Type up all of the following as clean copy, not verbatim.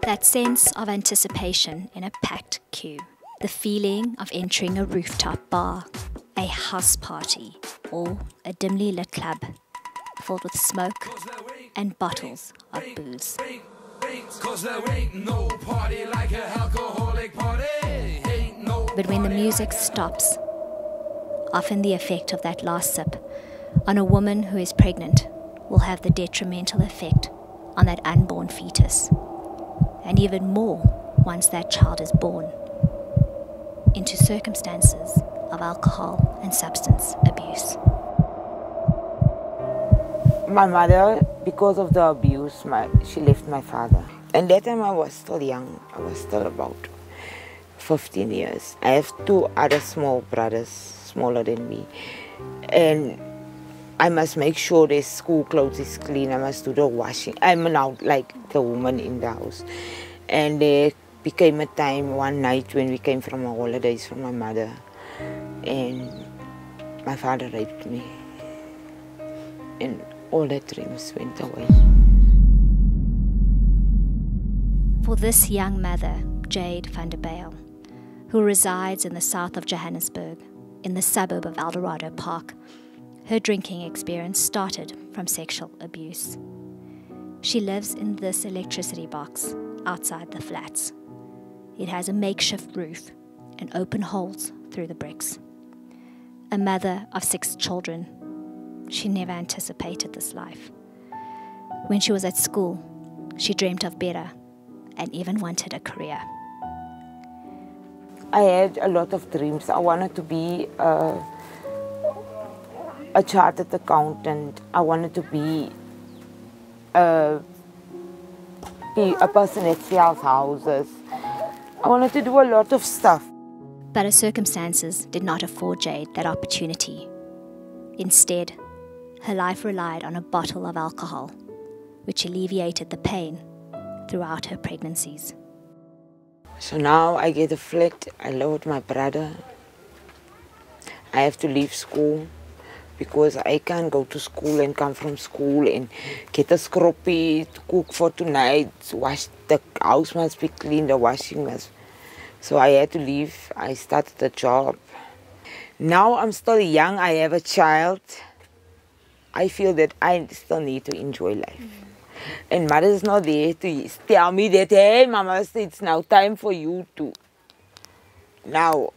That sense of anticipation in a packed queue. The feeling of entering a rooftop bar, a house party, or a dimly lit club filled with smoke and bottles of booze. But when the music stops, often the effect of that last sip on a woman who is pregnant will have the detrimental effect on that unborn fetus, and even more once that child is born, into circumstances of alcohol and substance abuse. My mother, because of the abuse, she left my father. And that time I was still young. I was still about 15 years. I have two other small brothers, smaller than me. And I must make sure their school clothes is clean. I must do the washing. I'm now like the woman in the house. And there became a time one night when we came from our holidays from my mother. And my father raped me. And all the dreams went away. For this young mother, Jade van der Bijl, who resides in the south of Johannesburg, in the suburb of Eldorado Park, her drinking experience started from sexual abuse. She lives in this electricity box outside the flats. It has a makeshift roof and open holes through the bricks. A mother of 6 children, she never anticipated this life. When she was at school, she dreamt of better and even wanted a career. I had a lot of dreams. I wanted to be a chartered accountant. I wanted to be a person that sells houses. I wanted to do a lot of stuff. But her circumstances did not afford Jade that opportunity. Instead, her life relied on a bottle of alcohol, which alleviated the pain throughout her pregnancies. So now I get a flat. I live with my brother. I have to leave school because I can't go to school and come from school and get a scroppy to cook for tonight. Wash the house must be clean, the washing must. So I had to leave. I started a job. Now I'm still young. I have a child. I feel that I still need to enjoy life. And mother's not there to tell me that, hey, mama, it's now time for you to. Now,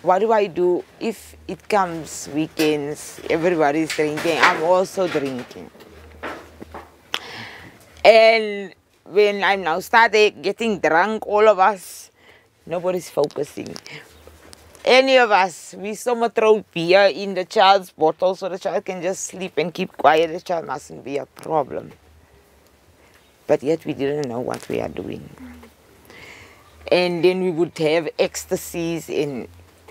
what do? If it comes weekends, everybody's drinking, I'm also drinking. And when I'm now started getting drunk, all of us, nobody's focusing. Any of us, we somehow throw beer in the child's bottle so the child can just sleep and keep quiet. The child mustn't be a problem. But yet we didn't know what we are doing. And then we would have ecstasies, and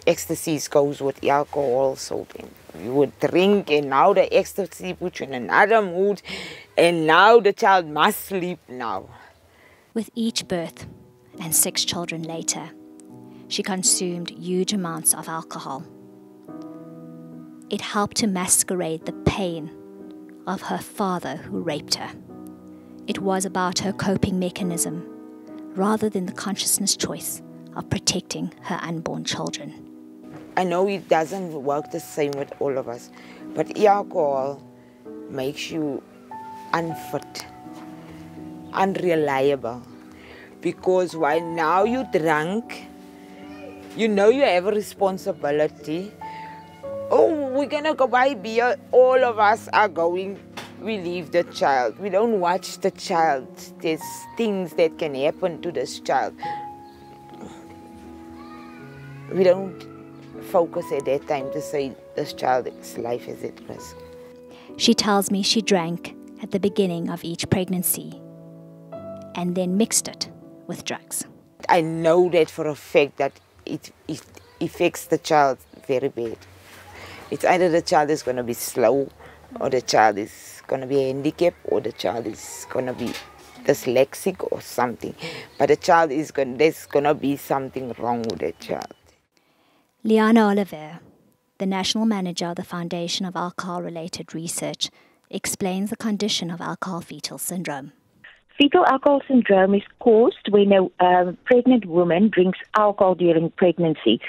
ecstasies goes with alcohol, so then we would drink, and now the ecstasy puts you in another mood, and now the child must sleep now. With each birth, and 6 children later, she consumed huge amounts of alcohol. It helped to masquerade the pain of her father who raped her. It was about her coping mechanism, rather than the consciousness choice of protecting her unborn children. I know it doesn't work the same with all of us, but alcohol makes you unfit, unreliable. Because while now you're drunk, you know you have a responsibility. Oh, we're gonna go buy beer. All of us are going. We leave the child. We don't watch the child. There's things that can happen to this child. We don't focus at that time to say this child's life is at risk. She tells me she drank at the beginning of each pregnancy and then mixed it with drugs. I know that for a fact that it affects the child very bad. It's either the child is going to be slow, or the child is going to be handicapped, or the child is going to be dyslexic or something. But the child is there's going to be something wrong with that child. Liana Oliver, the national manager of the Foundation of Alcohol-Related Research, explains the condition of alcohol fetal syndrome. Fetal alcohol syndrome is caused when a pregnant woman drinks alcohol during pregnancy.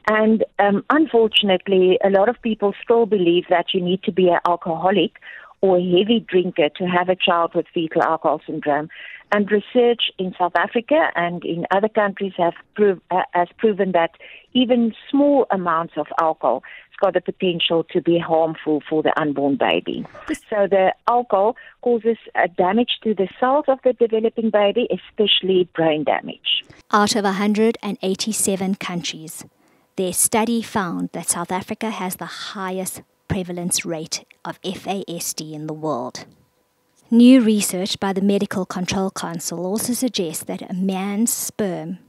And unfortunately, a lot of people still believe that you need to be an alcoholic or a heavy drinker to have a child with fetal alcohol syndrome. And research in South Africa and in other countries has proven that even small amounts of alcohol has got the potential to be harmful for the unborn baby. So the alcohol causes damage to the cells of the developing baby, especially brain damage. Out of 187 countries, their study found that South Africa has the highest prevalence rate of FASD in the world. New research by the Medical Control Council also suggests that a man's sperm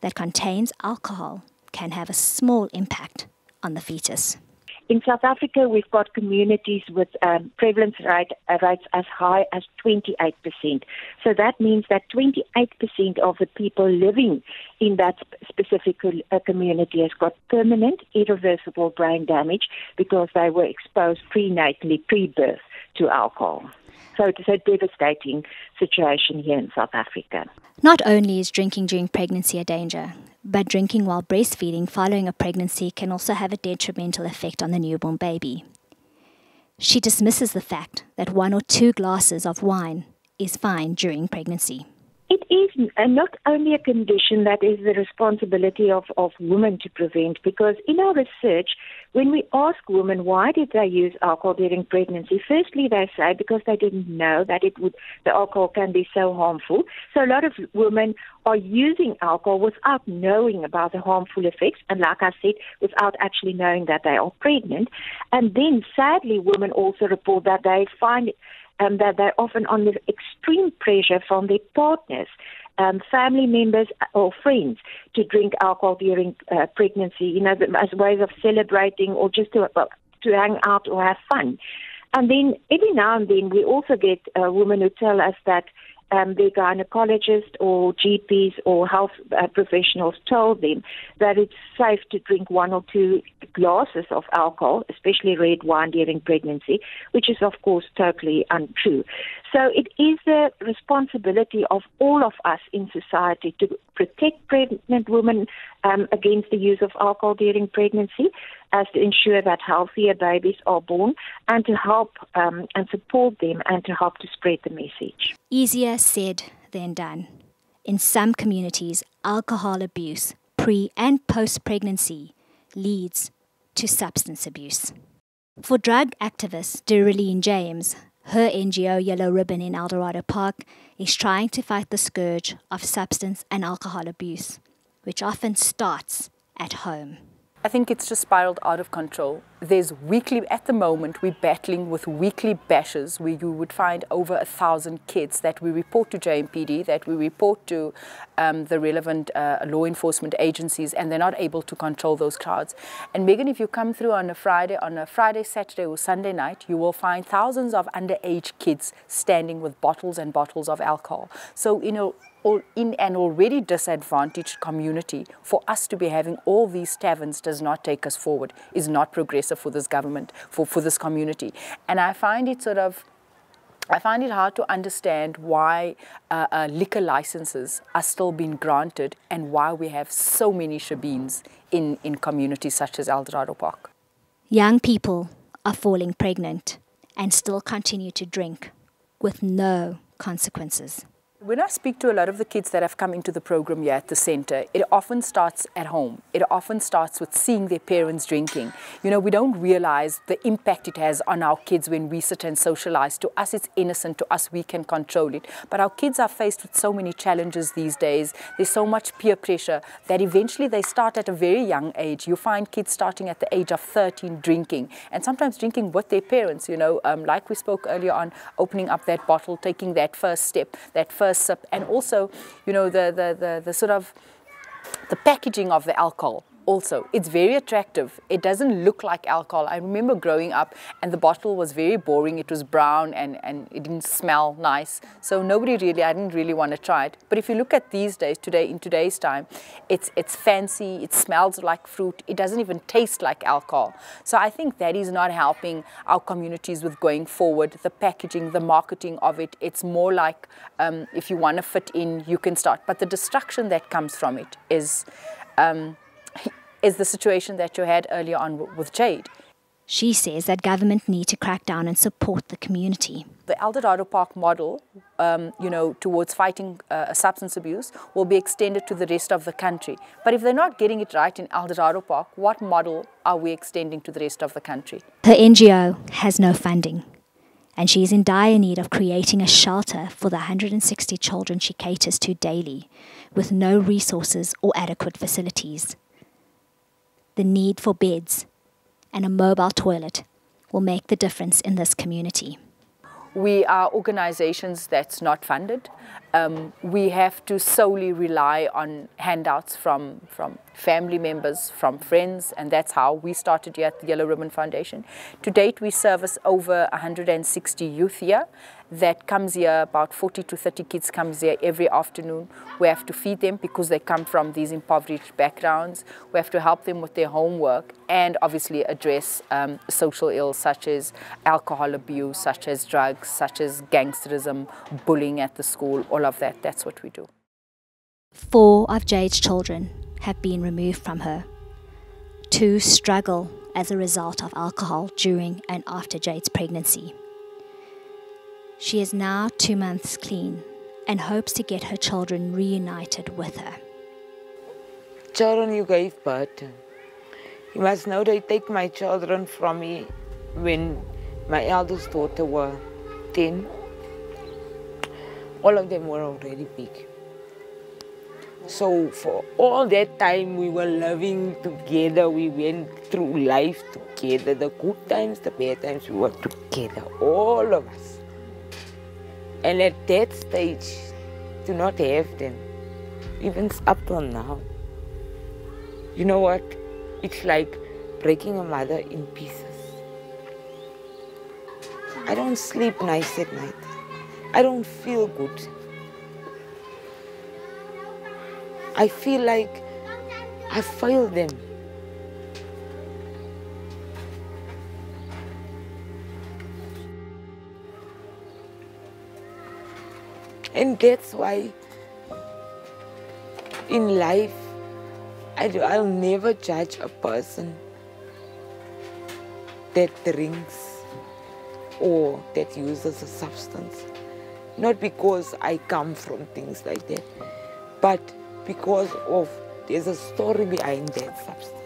that contains alcohol can have a small impact on the fetus. In South Africa, we've got communities with prevalence rates as high as 28%. So that means that 28% of the people living in that specific community has got permanent, irreversible brain damage because they were exposed prenatally, pre-birth, to alcohol. So it's a devastating situation here in South Africa. Not only is drinking during pregnancy a danger, but drinking while breastfeeding following a pregnancy can also have a detrimental effect on the newborn baby. She dismisses the fact that 1 or 2 glasses of wine is fine during pregnancy. It is not only a condition that is the responsibility of women to prevent, because in our research, when we ask women why did they use alcohol during pregnancy, firstly they say because they didn't know that the alcohol can be so harmful. So a lot of women are using alcohol without knowing about the harmful effects, and like I said, without actually knowing that they are pregnant. And then sadly, women also report that they find that they're often under extreme pressure from their partners, family members or friends to drink alcohol during pregnancy, as ways of celebrating or just to hang out or have fun. And then every now and then we also get women who tell us that their gynecologist or GPs or health professionals told them that it's safe to drink 1 or 2 glasses of alcohol, especially red wine during pregnancy, which is of course totally untrue. So it is the responsibility of all of us in society to protect pregnant women against the use of alcohol during pregnancy, as to ensure that healthier babies are born, and to help and support them and to help to spread the message. Easier said than done. In some communities, alcohol abuse pre- and post-pregnancy leads to substance abuse. For drug activist Doreen James, her NGO Yellow Ribbon in Eldorado Park is trying to fight the scourge of substance and alcohol abuse, which often starts at home. I think it's just spiraled out of control. At the moment, we're battling with weekly bashes where you would find over 1,000 kids that we report to JMPD, that we report to the relevant law enforcement agencies, and they're not able to control those crowds. And Megan, if you come through on a Friday, Saturday or Sunday night, you will find thousands of underage kids standing with bottles and bottles of alcohol. So, in an already disadvantaged community, for us to be having all these taverns does not take us forward, is not progressive for this government, for this community. And I find it hard to understand why liquor licenses are still being granted and why we have so many shebeens in communities such as Eldorado Park. Young people are falling pregnant and still continue to drink with no consequences. When I speak to a lot of the kids that have come into the program here at the center, it often starts at home. It often starts with seeing their parents drinking. We don't realize the impact it has on our kids when we sit and socialize. To us, it's innocent. To us, we can control it. But our kids are faced with so many challenges these days. There's so much peer pressure that eventually they start at a very young age. You find kids starting at the age of 13 drinking, and sometimes drinking with their parents, like we spoke earlier on, opening up that bottle, taking that first step, that first sip, and also, the sort of the packaging of the alcohol also. It's very attractive. It doesn't look like alcohol. I remember growing up and the bottle was very boring. It was brown and it didn't smell nice. So I didn't really want to try it. But if you look at these days, in today's time, it's fancy, it smells like fruit, it doesn't even taste like alcohol. So I think that is not helping our communities with going forward. The packaging, the marketing of it, it's more like if you want to fit in, you can start. But the destruction that comes from it is the situation that you had earlier on with Jade. She says that government need to crack down and support the community. The Eldorado Park model, towards fighting substance abuse will be extended to the rest of the country. But if they're not getting it right in Eldorado Park, what model are we extending to the rest of the country? Her NGO has no funding, and she is in dire need of creating a shelter for the 160 children she caters to daily, with no resources or adequate facilities. The need for beds and a mobile toilet will make the difference in this community. We are organizations that's not funded. We have to solely rely on handouts from family members, from friends, and that's how we started here at the Yellow Ribbon Foundation. To date, we service over 160 youth here. That comes here, about 40 to 30 kids comes here every afternoon. We have to feed them because they come from these impoverished backgrounds. We have to help them with their homework and obviously address social ills such as alcohol abuse, such as drugs, such as gangsterism, bullying at the school, all of that. That's what we do. 4 of Jade's children have been removed from her. 2 struggle as a result of alcohol during and after Jade's pregnancy. She is now 2 months clean and hopes to get her children reunited with her. Children you gave birth to. You must know they take my children from me when my eldest daughter was 10. All of them were already big. So for all that time we were living together, we went through life together, the good times, the bad times, we were together, all of us. And at that stage, to not have them, even up till now, you know what? It's like breaking a mother in pieces. I don't sleep nice at night. I don't feel good. I feel like I failed them. And that's why in life, I'll never judge a person that drinks or that uses a substance. Not because I come from things like that, but because of there's a story behind that substance.